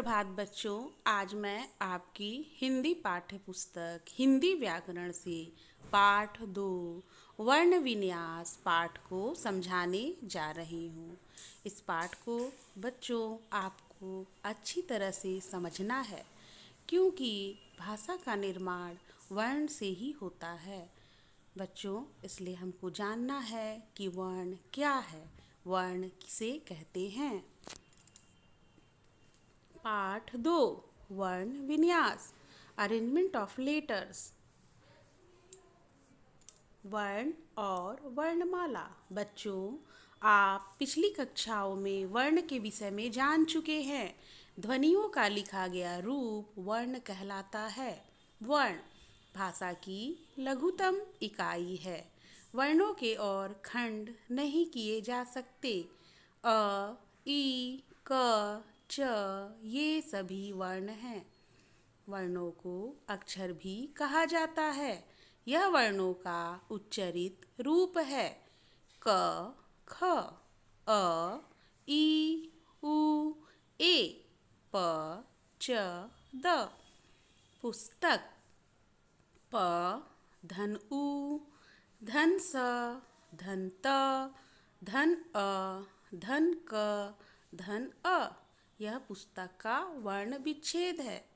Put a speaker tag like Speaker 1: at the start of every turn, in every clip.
Speaker 1: सुप्रभात बच्चों। आज मैं आपकी हिंदी पाठ्य पुस्तक हिंदी व्याकरण से पाठ 2 वर्ण विन्यास पाठ को समझाने जा रही हूँ। इस पाठ को बच्चों आपको अच्छी तरह से समझना है, क्योंकि भाषा का निर्माण वर्ण से ही होता है बच्चों। इसलिए हमको जानना है कि वर्ण क्या है, वर्ण किसे कहते हैं। पाठ 2 वर्ण विन्यास अरेंजमेंट ऑफ लेटर्स। वर्ण और वर्णमाला। बच्चों, आप पिछली कक्षाओं में वर्ण के विषय में जान चुके हैं। ध्वनियों का लिखा गया रूप वर्ण कहलाता है। वर्ण भाषा की लघुतम इकाई है। वर्णों के और खंड नहीं किए जा सकते। अ, ई, क, च ये सभी वर्ण हैं। वर्णों को अक्षर भी कहा जाता है। यह वर्णों का उच्चरित रूप है। क, ख, अ, ई, उ, ए, प, च, द। पुस्तक। प, धन उ, धन स, धन त, धन अ, धन क, धन अ। यह पुस्तक का वर्ण विच्छेद है।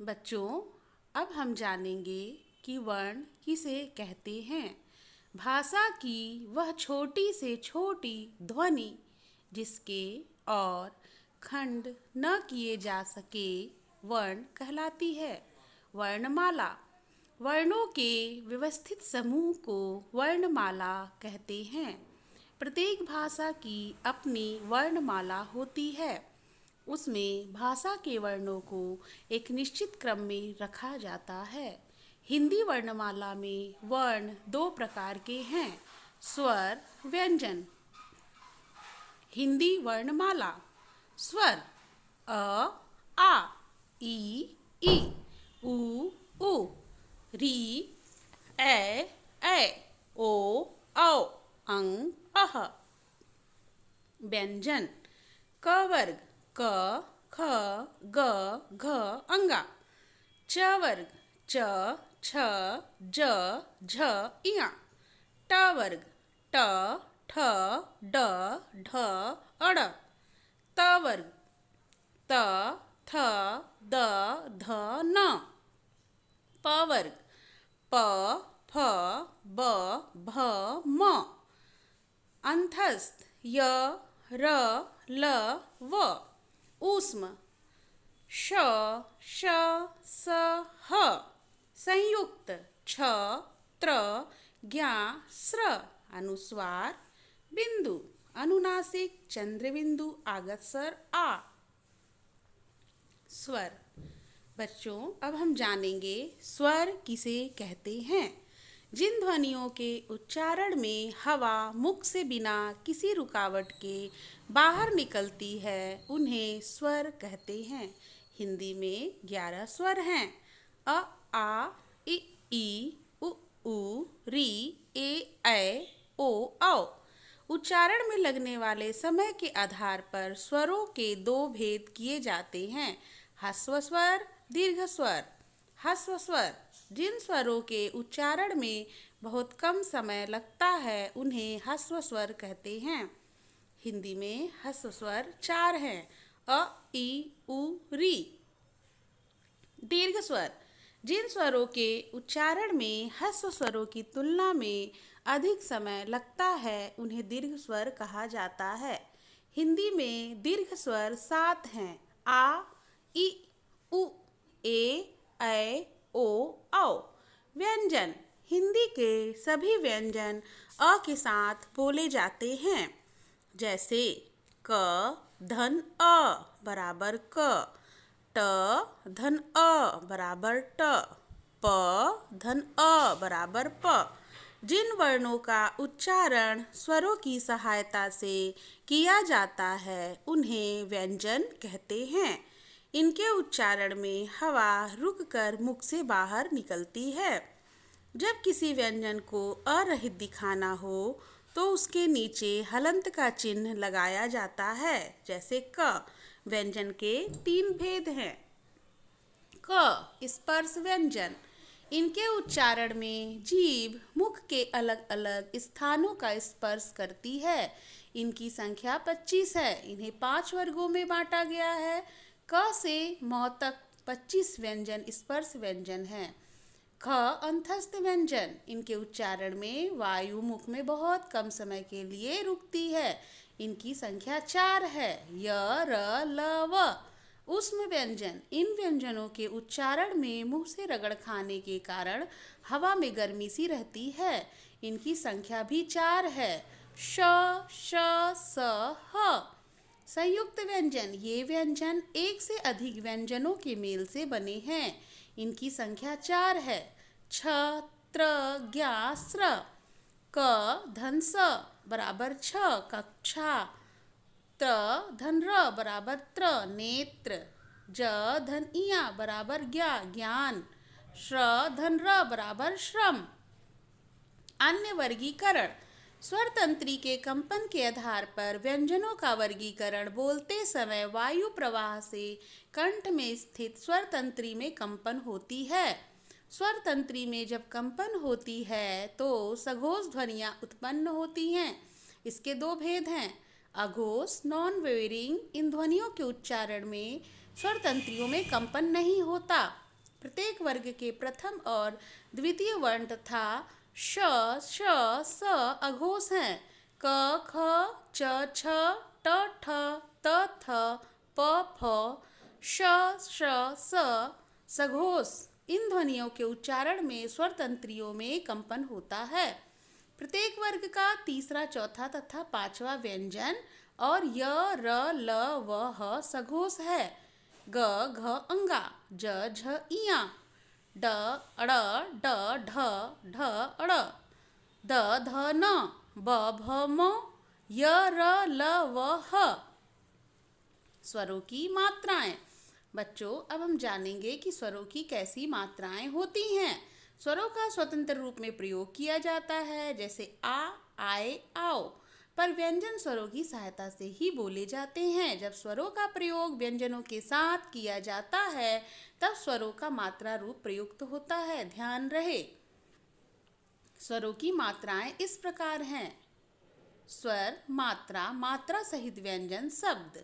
Speaker 1: बच्चों, अब हम जानेंगे कि वर्ण किसे कहते हैं। भाषा की वह छोटी से छोटी ध्वनि जिसके और खंड न किए जा सके वर्ण कहलाती है। वर्णमाला। वर्णों के व्यवस्थित समूह को वर्णमाला कहते हैं। प्रत्येक भाषा की अपनी वर्णमाला होती है। उसमें भाषा के वर्णों को एक निश्चित क्रम में रखा जाता है। हिंदी वर्णमाला में वर्ण 2 प्रकार के हैं, स्वर, व्यंजन। हिंदी वर्णमाला। स्वर अ, आ, ई, उ, ऊ, री, ए, ओ, औ, अं, अह। व्यंजन। क वर्ग क, ख, ग, घ, अंगा। च वर्ग च, छ, ज, झ, इया। ट वर्ग ट, ठ, ड, ढ, अड़। त वर्ग त, थ, द, ध, न। प वर्ग प, फ, ब, भ, म। अंतस्थ य, र, ल, व। ऊष्म श, श, स, ह। संयुक्त छ, त्र, ज्ञा, स्र। अनुस्वार बिंदु। अनुनासिक चंद्रबिंदु आगतस्वर आ। स्वर। बच्चों, अब हम जानेंगे स्वर किसे कहते हैं। जिन ध्वनियों के उच्चारण में हवा मुख से बिना किसी रुकावट के बाहर निकलती है उन्हें स्वर कहते हैं। हिंदी में 11 स्वर हैं। अ, आ, ई, उ, री, ए, ओ, औ। उच्चारण में लगने वाले समय के आधार पर स्वरों के 2 भेद किए जाते हैं, ह्रस्व स्वर, दीर्घ स्वर। ह्रस्व स्वर। जिन स्वरों के उच्चारण में बहुत कम समय लगता है उन्हें ह्रस्व स्वर कहते हैं। हिंदी में ह्रस्व स्वर 4 हैं, अ, ई, उ, री। दीर्घ स्वर। जिन स्वरों के उच्चारण में ह्रस्व स्वरों की तुलना में अधिक समय लगता है उन्हें दीर्घ स्वर कहा जाता है। हिंदी में दीर्घ स्वर 7 हैं, आ, ई, उ, ए, ओ, औ। व्यंजन। हिंदी के सभी व्यंजन अ के साथ बोले जाते हैं, जैसे क धन अ बराबर क, ट धन अ बराबर ट, प धन अ बराबर प। जिन वर्णों का उच्चारण स्वरों की सहायता से किया जाता है उन्हें व्यंजन कहते हैं। इनके उच्चारण में हवा रुककर मुख से बाहर निकलती है। जब किसी व्यंजन को अरहित दिखाना हो तो उसके नीचे हलंत का चिन्ह लगाया जाता है। जैसे क व्यंजन के 3 भेद हैं। क स्पर्श व्यंजन, इनके उच्चारण में जीभ मुख के अलग अलग स्थानों का स्पर्श करती है। इनकी संख्या 25 है। इन्हें 5 वर्गों में बांटा गया है। क से मौ तक 25 व्यंजन स्पर्श व्यंजन हैं। ख अंतस्थ व्यंजन, इनके उच्चारण में वायु मुख में बहुत कम समय के लिए रुकती है। इनकी संख्या 4 है। य र ल व ऊष्म व्यंजन, इन व्यंजनों के उच्चारण में मुंह से रगड़ खाने के कारण हवा में गर्मी सी रहती है। इनकी संख्या भी 4 है। श श स ह संयुक्त व्यंजन, ये व्यंजन एक से अधिक व्यंजनों के मेल से बने हैं। इनकी संख्या 4 है। छ त्र ज्ञ स्र, क धन स बराबर छ कक्षा, त्र धन र बराबर त्र नेत्र, ज धन इया बराबर ज्ञ ज्ञान, श्र धन र बराबर श्रम। अन्य वर्गीकरण, स्वर तंत्री के कंपन के आधार पर व्यंजनों का वर्गीकरण बोलते समय वायु प्रवाह से कंठ में स्थित स्वर तंत्री में कंपन होती है। स्वर तंत्री में जब कंपन होती है तो सघोष ध्वनियां उत्पन्न होती हैं। इसके 2 भेद हैं। अघोष नॉन वेरिंग, इन ध्वनियों के उच्चारण में स्वर तंत्रियों में कंपन नहीं होता। प्रत्येक वर्ग के प्रथम और द्वितीय वर्ण तथा श श स अघोष हैं। क ख च छ ट ठ त थ प फ श श स सघोष, इन ध्वनियों के उच्चारण में स्वर तंत्रियों में कंपन होता है। प्रत्येक वर्ग का तीसरा, चौथा तथा पांचवा व्यंजन और य र ल व ह सघोष है। ग घ अंगा, ज झ इया, ड अड़ ड ढ ढ अड़, द ध न, ब भ म, य र ल व ह। स्वरों की मात्राएं। बच्चों, अब हम जानेंगे कि स्वरों की कैसी मात्राएं होती हैं। स्वरों का स्वतंत्र रूप में प्रयोग किया जाता है, जैसे आ, आए, आओ, पर व्यंजन स्वरों की सहायता से ही बोले जाते हैं। जब स्वरों का प्रयोग व्यंजनों के साथ किया जाता है तब स्वरों का मात्रा रूप प्रयुक्त होता है। ध्यान रहे, स्वरों की मात्राएं इस प्रकार हैं। स्वर, मात्रा, मात्रा सहित व्यंजन शब्द।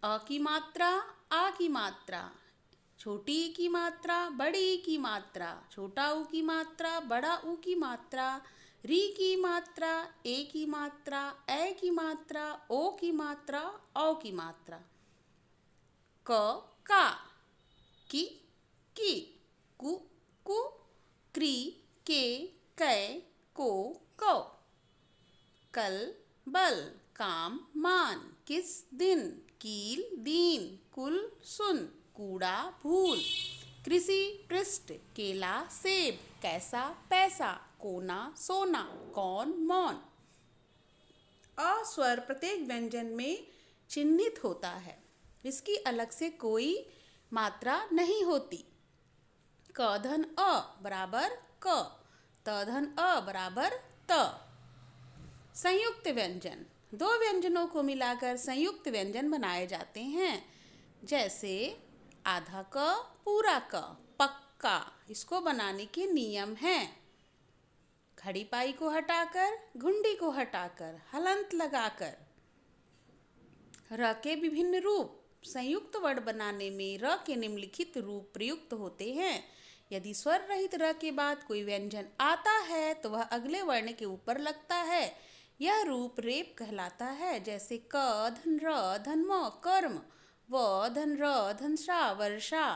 Speaker 1: अ की मात्रा, आ की मात्रा, छोटी ई की मात्रा, बड़ी ई की मात्रा, छोटा ऊ की मात्रा, बड़ा ऊ की मात्रा, री की मात्रा, ए की मात्रा, ए की मात्रा, ओ की मात्रा, औ की मात्रा। क का, की कु कु, क्री के, कै, को, कौ। कल बल, काम मान, किस दिन, कील दीन, कुल सुन, कूड़ा भूल, कृषि पृष्ठ, केला सेब, कैसा पैसा, कोना सोना, कौन मौन। अ स्वर प्रत्येक व्यंजन में चिन्हित होता है। इसकी अलग से कोई मात्रा नहीं होती। क धन अ बराबर क, त धन अ बराबर त। संयुक्त व्यंजन, 2 व्यंजनों को मिलाकर संयुक्त व्यंजन बनाए जाते हैं। जैसे आधा क, पूरा क, पक्का। इसको बनाने के नियम हैं। खड़ी पाई को हटाकर, घुंडी को हटाकर, हलंत लगाकर। र के विभिन्न रूप, संयुक्त वर्ण बनाने में र के निम्नलिखित रूप प्रयुक्त होते हैं। यदि स्वर रहित र के बाद कोई व्यंजन आता है तो वह अगले वर्ण के ऊपर लगता है। यह रूप रेप कहलाता है। जैसे क धन र धन म कर्म, व धन र धन सा वर्षा।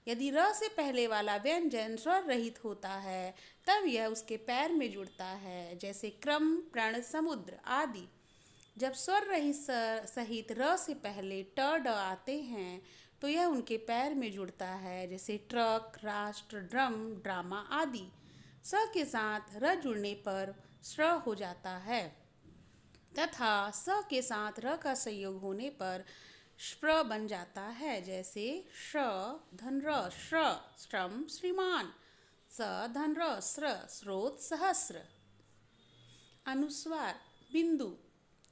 Speaker 1: यदि र से पहले वाला व्यंजन स्वर रहित होता है तब यह उसके पैर में जुड़ता है, जैसे क्रम, प्रण, समुद्र आदि। जब स्वर रहित सहित र से पहले ट ड आते हैं तो यह उनके पैर में जुड़ता है, जैसे ट्रक, राष्ट्र, ड्रम, ड्रामा आदि। स के साथ र जुड़ने पर श्र हो जाता है तथा स के साथ र का संयोग होने पर श्प्र बन जाता है, जैसे श्र धन र श्र, श्रम श्रीमान, स धन र स्र, स्रोत सहस्र। अनुस्वार, बिंदु,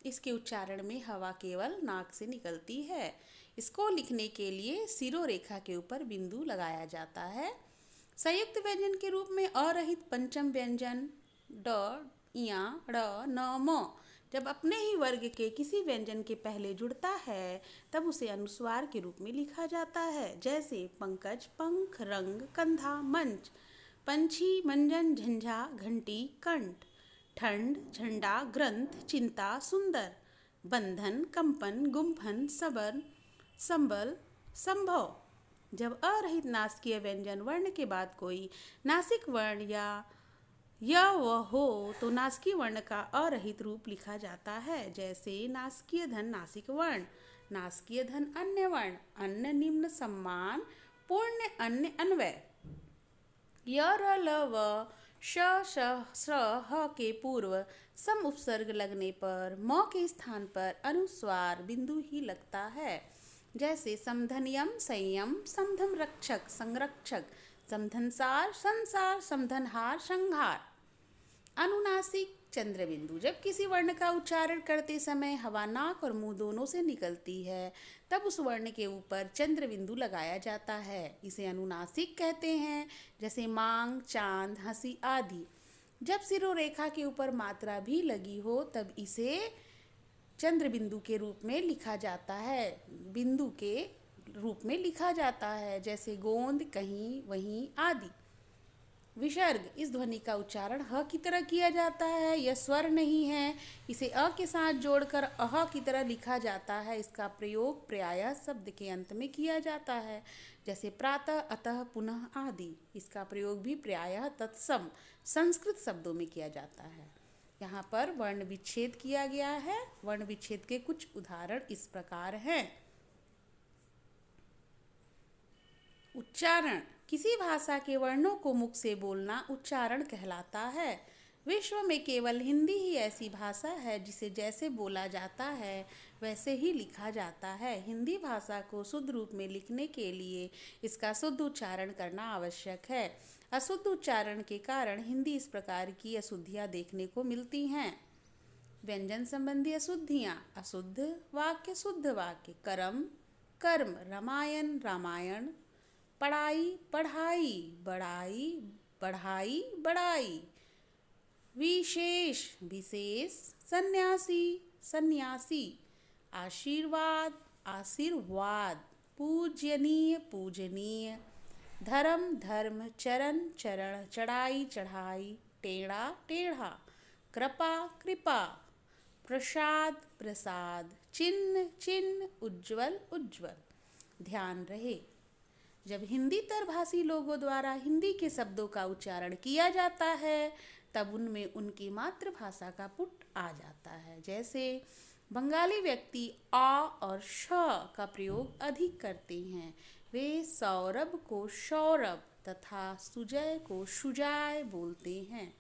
Speaker 1: इसके उच्चारण में हवा केवल नाक से निकलती है। इसको लिखने के लिए शिरोरेखा के ऊपर बिंदु लगाया जाता है। संयुक्त व्यंजन के रूप में अरहित पंचम व्यंजन ड, इया, ड़, न, म जब अपने ही वर्ग के किसी व्यंजन के पहले जुड़ता है तब उसे अनुस्वार के रूप में लिखा जाता है। जैसे पंकज, पंख, रंग, कंधा, मंच, पंछी, मंजन, झंझा, घंटी, कंठ, ठंड, झंडा, ग्रंथ, चिंता, सुंदर, बंधन, कंपन, गुम्फन, सबर, संबल, संभव। जब अरहित नासिकीय व्यंजन वर्ण के बाद कोई नासिक वर्ण या व हो तो नासिकीय वर्ण का अरहित रूप लिखा जाता है। जैसे नासिकीय धन नासिक वर्ण, नासिकीय धन अन्य वर्ण, अन्य निम्न सम्मान, पूर्ण अन्य अन्वय। य, र, ल, व, श, श, ह के पूर्व सम उपसर्ग लगने पर म के स्थान पर अनुस्वार बिंदु ही लगता है। जैसे समधनियम, संयम, समधम रक्षक, संरक्षक, समधनसार, संसार, समधनहार, संहार। अनुनासिक चंद्र बिंदु, जब किसी वर्ण का उच्चारण करते समय हवा नाक और मुंह दोनों से निकलती है तब उस वर्ण के ऊपर चंद्र बिंदु लगाया जाता है। इसे अनुनासिक कहते हैं। जैसे मांग, चांद, हंसी आदि। जब सिरोरेखा के ऊपर मात्रा भी लगी हो तब इसे चंद्र बिंदु के रूप में लिखा जाता है, बिंदु के रूप में लिखा जाता है। जैसे गोंद, कहीं, वहीं आदि। विसर्ग, इस ध्वनि का उच्चारण ह की तरह किया जाता है। यह स्वर नहीं है, इसे अ के साथ जोड़कर अह की तरह लिखा जाता है। इसका प्रयोग प्रायः शब्द के अंत में किया जाता है। जैसे प्रातः, अतः, पुनः आदि। इसका प्रयोग भी प्रायः तत्सम संस्कृत शब्दों में किया जाता है। यहाँ पर वर्ण विच्छेद किया गया है। वर्ण विच्छेद के कुछ उदाहरण इस प्रकार हैं। उच्चारण, किसी भाषा के वर्णों को मुख से बोलना उच्चारण कहलाता है। विश्व में केवल हिंदी ही ऐसी भाषा है जिसे जैसे बोला जाता है वैसे ही लिखा जाता है। हिंदी भाषा को शुद्ध रूप में लिखने के लिए इसका शुद्ध उच्चारण करना आवश्यक है। अशुद्ध उच्चारण के कारण हिंदी इस प्रकार की अशुद्धियाँ देखने को मिलती हैं। व्यंजन संबंधी अशुद्धियाँ, अशुद्ध वाक्य, शुद्ध वाक्य, कर्म, कर्म, रामायण, रामायण, पढ़ाई, पढ़ाई, बढ़ाई, बढ़ाई, बढ़ाई, विशेष, विशेष, सन्यासी, सन्यासी, आशीर्वाद, आशीर्वाद, पूजनीय, पूजनीय, धर्म, धर्म, चरण, चरण, चढ़ाई, चढ़ाई, टेढ़ा, टेढ़ा, कृपा, कृपा, प्रसाद, प्रसाद, चिन्ह, चिन्ह, उज्ज्वल, उज्ज्वल। ध्यान रहे, जब हिंदीतर भाषी लोगों द्वारा हिंदी के शब्दों का उच्चारण किया जाता है तब उनमें उनकी मातृभाषा का पुट आ जाता है। जैसे बंगाली व्यक्ति आ और श का प्रयोग अधिक करते हैं। वे सौरभ को सौरभ तथा सुजय को सुजाय बोलते हैं।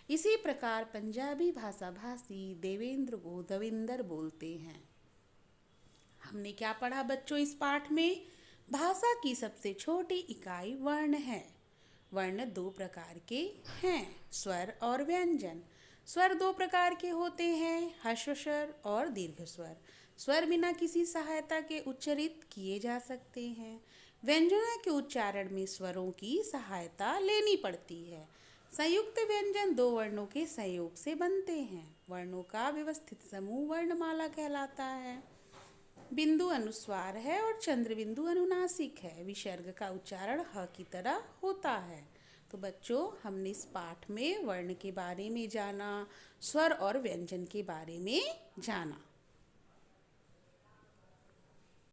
Speaker 1: इसी प्रकार पंजाबी भाषा भाषी देवेंद्र को दविंदर बोलते हैं। हमने क्या पढ़ा बच्चों इस पाठ में? भाषा की सबसे छोटी इकाई वर्ण है। वर्ण दो प्रकार के हैं, स्वर और व्यंजन। स्वर दो प्रकार के होते हैं, ह्रस्व स्वर और दीर्घ स्वर। स्वर बिना किसी सहायता के उच्चारित किए जा सकते हैं। व्यंजनों के उच्चारण में स्वरों की सहायता लेनी पड़ती है। संयुक्त व्यंजन दो वर्णों के संयोग से बनते हैं। वर्णों का व्यवस्थित समूह वर्णमाला कहलाता है। बिंदु अनुस्वार है और चंद्र बिंदु अनुनासिक है। विसर्ग का उच्चारण ह की तरह होता है। तो बच्चों, हमने इस पाठ में वर्ण के बारे में जाना, स्वर और व्यंजन के बारे में जाना।